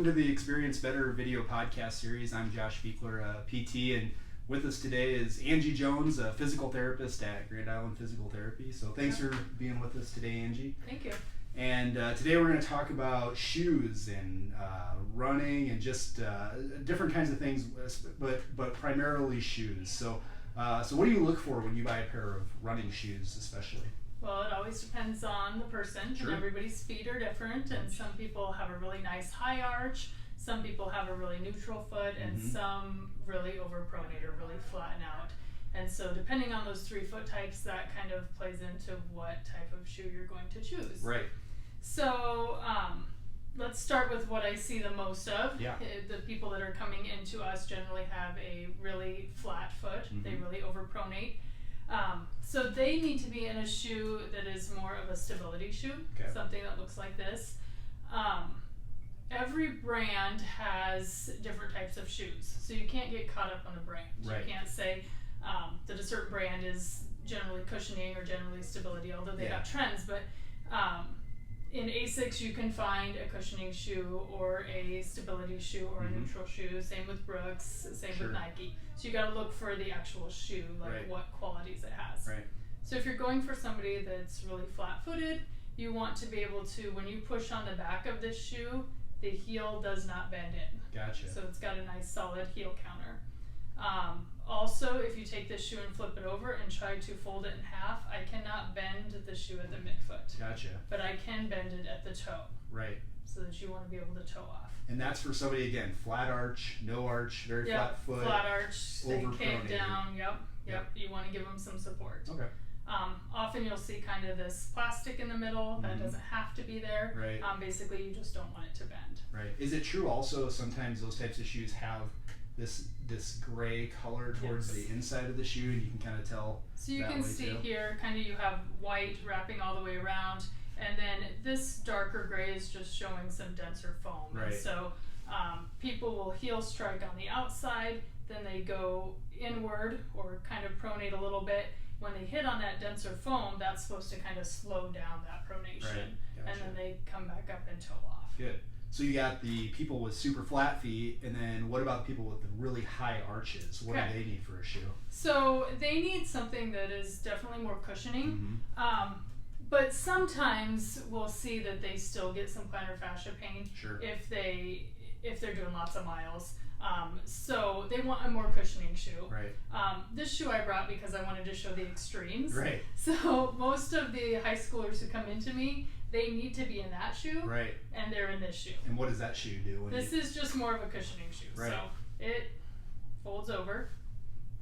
to the Experience Better video podcast series. I'm Josh Fiekler, PT, and with us today is Angie Jones, a physical therapist at Grand Island Physical Therapy. So thanks for being with us today, Angie. Thank you. And today we're going to talk about shoes and running and just different kinds of things, but primarily shoes. So what do you look for when you buy a pair of running shoes, especially? Well, it always depends on the person, Sure. and everybody's feet are different, and some people have a really nice high arch, some people have a really neutral foot, and some really overpronate or really flatten out. And so depending on those 3 foot types, that kind of plays into what type of shoe you're going to choose. Right. So let's start with what I see the most of. Yeah. The people that are coming into us generally have a really flat foot. They really overpronate. So they need to be in a shoe that is more of a stability shoe, something that looks like this. Every brand has different types of shoes, so you can't get caught up on a brand. Right. You can't say that a certain brand is generally cushioning or generally stability, although they have trends. But in ASICS, you can find a cushioning shoe or a stability shoe or a neutral shoe. Same with Brooks, same with Nike. So you got to look for the actual shoe, like what qualities it has. Right. So if you're going for somebody that's really flat-footed, you want to be able to, when you push on the back of this shoe, the heel does not bend in. Gotcha. So it's got a nice solid heel counter. Also, if you take this shoe and flip it over and try to fold it in half, I cannot bend the shoe at the midfoot. Gotcha. But I can bend it at the toe. Right. So that you want to be able to toe off. And that's for somebody, again, flat arch, no arch, very flat foot. Flat arch, they cave overpronated. down, yep. You want to give them some support. Okay. Often you'll see kind of this plastic in the middle. That doesn't have to be there. Right. Basically, you just don't want it to bend. Right. Is it true also sometimes those types of shoes have this gray color towards the inside of the shoe, and you can kind of tell? So you that can way see too? here, kind of you have white wrapping all the way around, and then this darker gray is just showing some denser foam. Right. And so people will heel strike on the outside, then they go inward or kind of pronate a little bit. When they hit on that denser foam, that's supposed to kind of slow down that pronation. Right. Gotcha. And then they come back up and toe off. Good. So you got the people with super flat feet, and then what about people with the really high arches? What do they need for a shoe? So they need something that is definitely more cushioning. But sometimes we'll see that they still get some plantar fascia pain if they're doing lots of miles. So they want a more cushioning shoe. Right. This shoe I brought because I wanted to show the extremes. Right. So most of the high schoolers who come into me, they need to be in that shoe. Right. And they're in this shoe. And what does that shoe do? This is just more of a cushioning shoe. Right. So it folds over.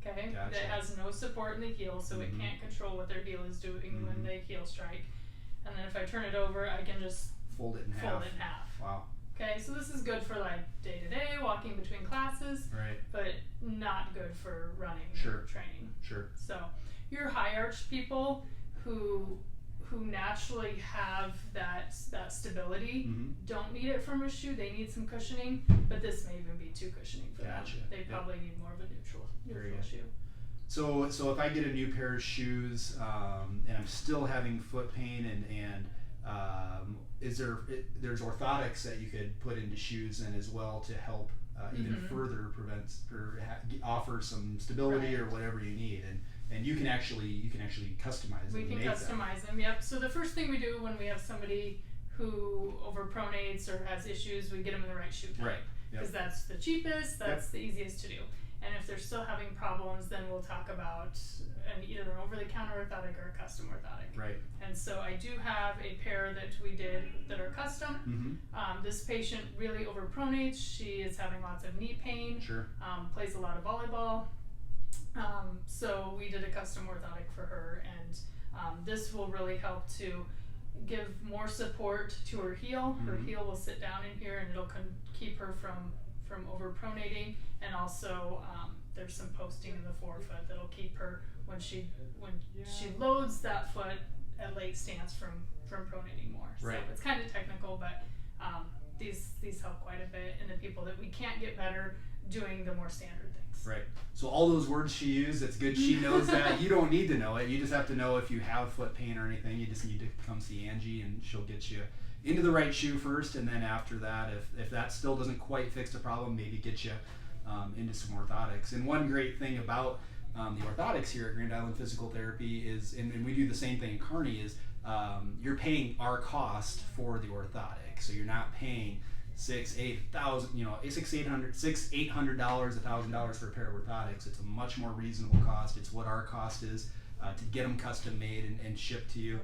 Okay. Gotcha. It has no support in the heel, so it can't control what their heel is doing when they heel strike. And then if I turn it over, I can just fold it in half. Wow. Okay, so this is good for like day-to-day, walking between classes, but not good for running or training. Sure. So your high arch people who naturally have that stability don't need it from a shoe. They need some cushioning, but this may even be too cushioning for them. They probably need more of a neutral shoe. So if I get a new pair of shoes and I'm still having foot pain and there's orthotics that you could put into shoes and as well to help even further prevent or offer some stability or whatever you need, and you can actually customize them. We can customize them. Yep. So the first thing we do when we have somebody who overpronates or has issues, we get them in the right shoe type. Right. Because that's the cheapest, that's the easiest to do. And if they're still having problems, then we'll talk about either an over-the-counter orthotic or a custom orthotic. Right. And so I do have a pair that we did that are custom. This patient really overpronates. She is having lots of knee pain. Plays a lot of volleyball. So we did a custom orthotic for her, and this will really help to give more support to her heel. Her heel will sit down in here, and it'll keep her from overpronating, and also there's some posting in the forefoot that'll keep her when she loads that foot at late stance from pronating more. So it's kind of technical, but these help quite a bit in the people that we can't get better doing the more standard things. Right. So all those words she used, it's good she knows that. You don't need to know it. You just have to know if you have foot pain or anything. You just need to come see Angie, and she'll get you into the right shoe first, and then after that, if that still doesn't quite fix the problem, maybe get you into some orthotics. And one great thing about the orthotics here at Grand Island Physical Therapy is, and we do the same thing in Kearney, is you're paying our cost for the orthotic. So you're not paying $600, $800, $1,000 for a pair of orthotics. It's a much more reasonable cost. It's what our cost is to get them custom made and shipped to you.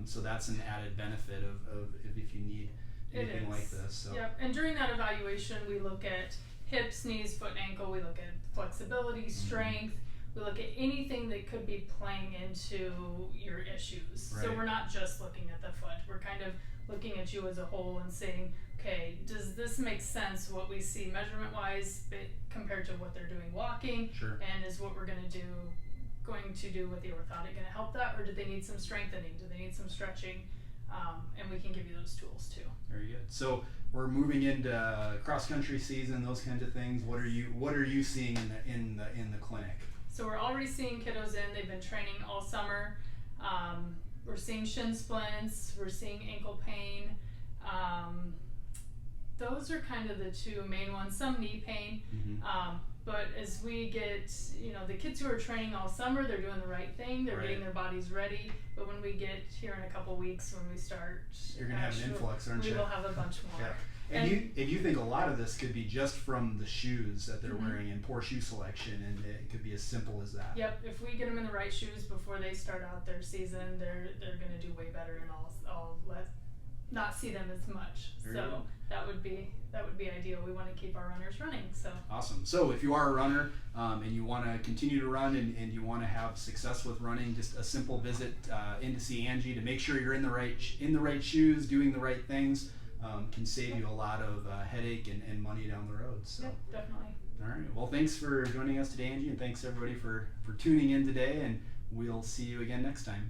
So that's an added benefit of if you need anything like this. So. Yep. And during that evaluation, we look at hips, knees, foot, and ankle. We look at flexibility, strength. We look at anything that could be playing into your issues. Right. So we're not just looking at the foot. We're kind of looking at you as a whole and saying, okay, does this make sense, what we see measurement-wise compared to what they're doing walking? Sure. And is what we're going to do with the orthotic going to help that, or do they need some strengthening? Do they need some stretching? And we can give you those tools too. Very good. So we're moving into cross-country season, those kinds of things. What are you seeing in the clinic? So we're already seeing kiddos in. They've been training all summer. We're seeing shin splints. We're seeing ankle pain. Those are kind of the two main ones. Some knee pain. Mm-hmm. But as we get, the kids who are training all summer, they're doing the right thing. They're getting their bodies ready. But when we get here in a couple weeks, when we start, you're gonna have an influx, aren't you? We will have a bunch more. Yeah. And you think a lot of this could be just from the shoes that they're wearing and poor shoe selection, and it could be as simple as that. Yep. If we get them in the right shoes before they start out their season, they're going to do way better, and I'll not see them as much. Very so good. that would be ideal. We want to keep our runners running. So awesome. So if you are a runner and you want to continue to run and you want to have success with running, just a simple visit in to see Angie to make sure you're in the right shoes, doing the right things. Can save you a lot of headache and money down the road. So. Yep, definitely. All right. Well, thanks for joining us today, Angie, and thanks everybody for tuning in today, and we'll see you again next time.